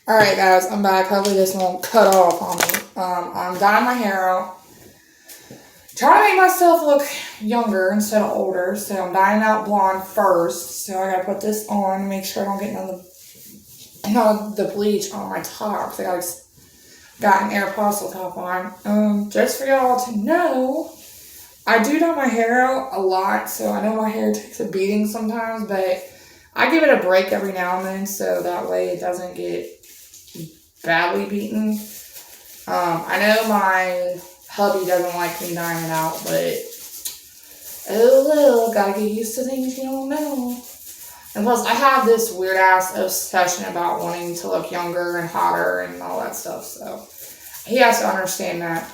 Alright guys, I'm back. Hopefully this won't cut off on me. I'm dyeing my hair out. Trying to make myself look younger instead of older. So I'm dyeing out blonde first. So I gotta put this on to make sure I don't get none of the bleach on my top. Because I got an Aeropostale top on. Just for y'all to know, I do dye my hair out a lot. So I know my hair takes a beating sometimes, but I give it a break every now and then so that way it doesn't get badly beaten. I know my hubby doesn't like me dyeing it out, but oh well, gotta get used to things you don't know. And plus, I have this weird ass obsession about wanting to look younger and hotter and all that stuff, so he has to understand that.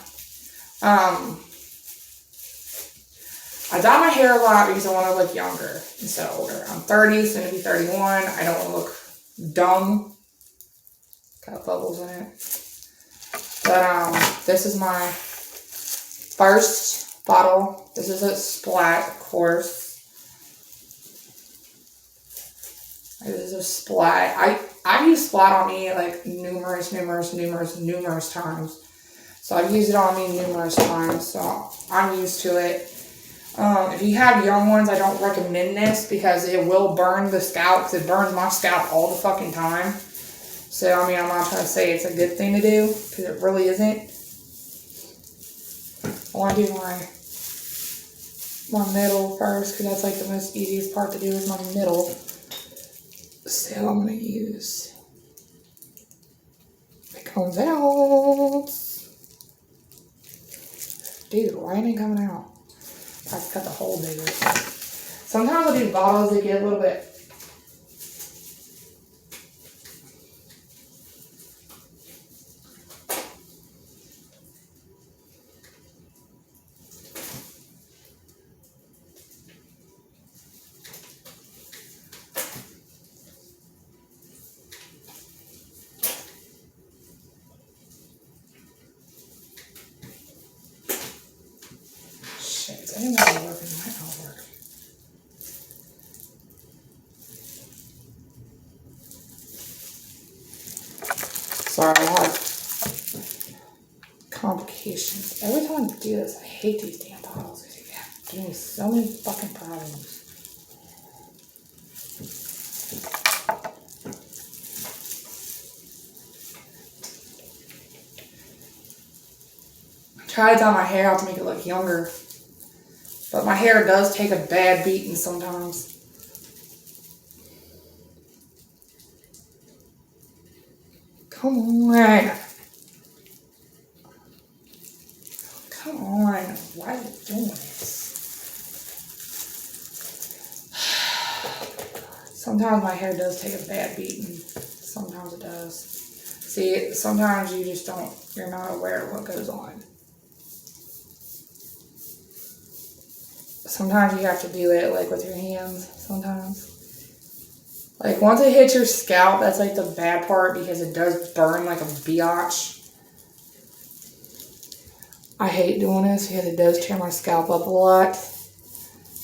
I dye my hair a lot because I want to look younger instead of older. I'm 30, soon to be 31. I don't want to look dumb. Got bubbles in it. But this is my first bottle. This is a Splat, of course. This is a Splat. I've used Splat on me like numerous times. So I've used it on me numerous times. So I'm used to it. If you have young ones, I don't recommend this because it will burn the scalp. Because it burns my scalp all the fucking time. So, I mean, I'm not trying to say it's a good thing to do, because it really isn't. I want to do my middle first, because that's like the most easiest part to do is my middle. So, I'm going to use the comes out. Dude, why ain't it coming out? I have to cut the hole bigger. Sometimes with these bottles, they get a little bit. Shit, I didn't know it was working. It might not work. Sorry, I have complications. Every time I do this, I hate these damn bottles. They give me so many fucking problems. I try to dye my hair out to make it look younger. But my hair does take a bad beating sometimes. Come on. Come on. Why are you doing this? Sometimes my hair does take a bad beating. Sometimes it does. See, sometimes you just don't, you're not aware of what goes on. Sometimes you have to do it like with your hands, sometimes. Like once it hits your scalp, that's like the bad part because it does burn like a biatch. I hate doing this because it does tear my scalp up a lot.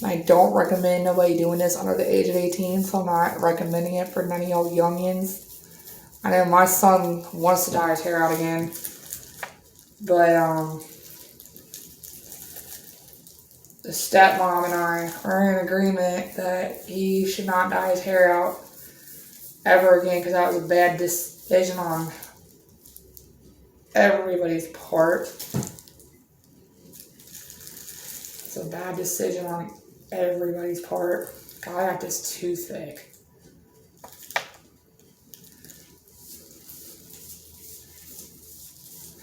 And I don't recommend nobody doing this under the age of 18, so I'm not recommending it for none of y'all youngins. I know my son wants to dye his hair out again, but the stepmom and I are in agreement that he should not dye his hair out ever again because that was a bad decision on everybody's part. It's a bad decision on everybody's part. God, I got this too thick.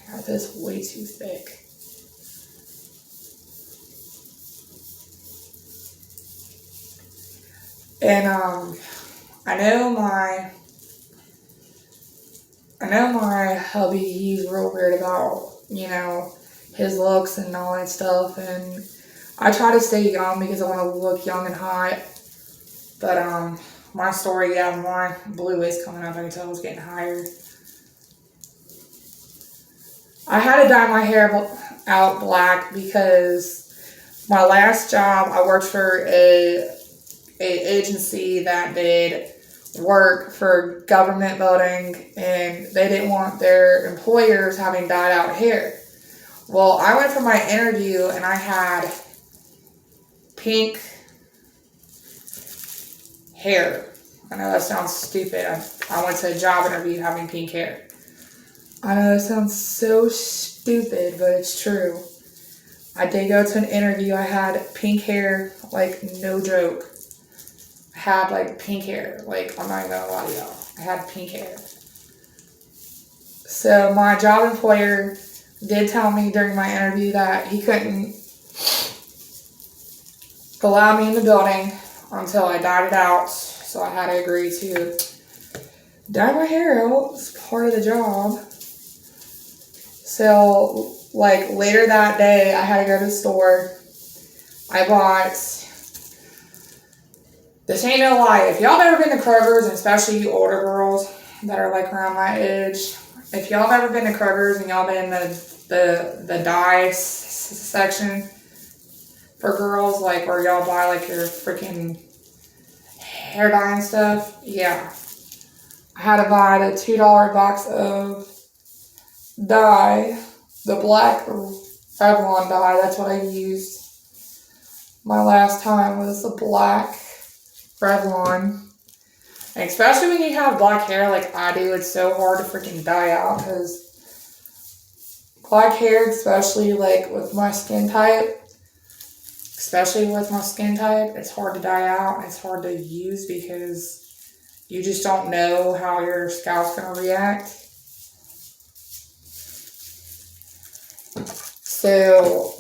I got this way too thick. And I know my hubby, he's real weird about, you know, his looks and all that stuff, and I try to stay young because I want to look young and hot. But my story, yeah, my blue is coming up. I can tell it's getting higher. I had to dye my hair out black because my last job, I worked for a agency that did work for government building, and they didn't want their employers having dyed out hair. Well, I went for my interview and I had pink hair. I know that sounds stupid. I went to a job interview having pink hair. I know that sounds so stupid, but it's true. I did go to an interview. I had pink hair, like, no joke. I had, like, pink hair. Like, I'm not even gonna lie to y'all. I had pink hair. So my job employer did tell me during my interview that he couldn't allow me in the building until I dyed it out. So I had to agree to dye my hair out as part of the job. So, like, later that day, I had to go to the store. I bought, this ain't no lie, if y'all have ever been to Kroger's, and especially you older girls that are, like, around my age, if y'all have ever been to Kroger's and y'all been in the dye section for girls, like, where y'all buy, like, your freaking hair dye and stuff, yeah. I had to buy the $2 box of dye, the black Revlon dye. That's what I used my last time, was the black Revlon. And especially when you have black hair like I do, it's so hard to freaking dye out, because black hair, especially like with my skin type, it's hard to dye out. It's hard to use because you just don't know how your scalp's going to react. So,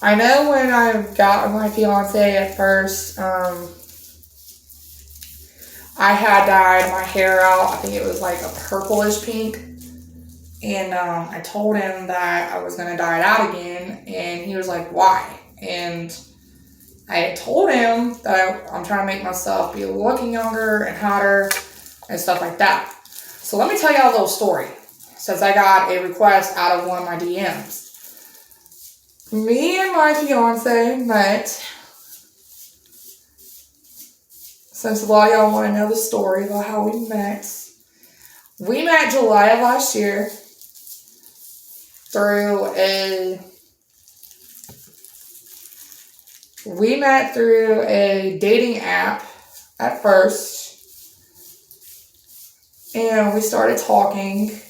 I know when I got with my fiance at first, I had dyed my hair out. I think it was like a purplish pink. And I told him that I was going to dye it out again. And he was like, why? And I had told him that I'm trying to make myself be looking younger and hotter and stuff like that. So let me tell y'all a little story, since I got a request out of one of my DMs. Me and my fiance met, since a lot of y'all want to know the story about how we met. We met July of last year through a dating app at first. And we started talking.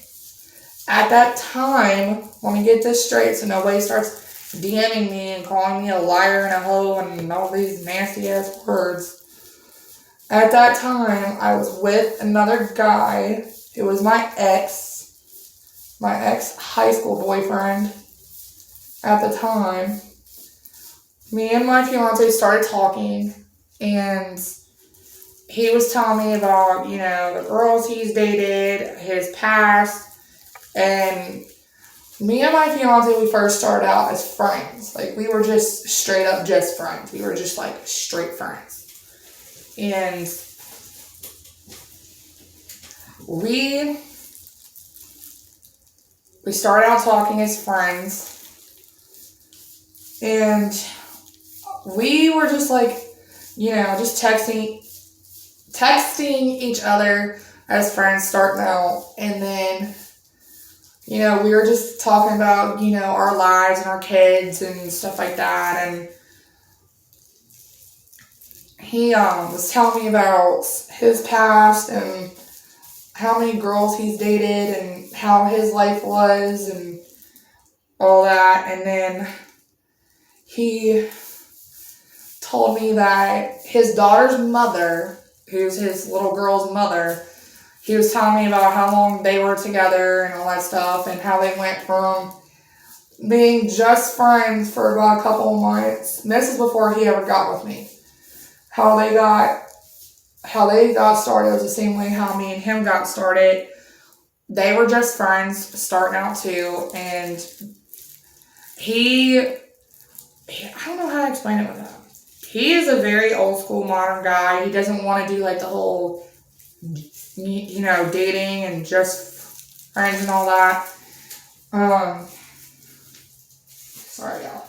At that time, let me get this straight so nobody starts DMing me and calling me a liar and a hoe and all these nasty ass words. At that time, I was with another guy. It was my ex high school boyfriend at the time. Me and my fiance started talking, and he was telling me about, you know, the girls he's dated, his past, and me and my fiance, we first started out as friends. Like, we were just straight up just friends. We were just, like, straight friends. And we started out talking as friends. And we were just, like, you know, just texting each other as friends starting out. And then, you know, we were just talking about, you know, our lives and our kids and stuff like that. And he was telling me about his past and how many girls he's dated and how his life was and all that. And then he told me that his daughter's mother, who's his little girl's mother, he was telling me about how long they were together and all that stuff, and how they went from being just friends for about a couple of months. And this is before he ever got with me. How they got started was the same way how me and him got started. They were just friends starting out too, and I don't know how to explain it with him. He is a very old school modern guy. He doesn't want to do like the whole, you know, dating and just friends and all that. Sorry, y'all.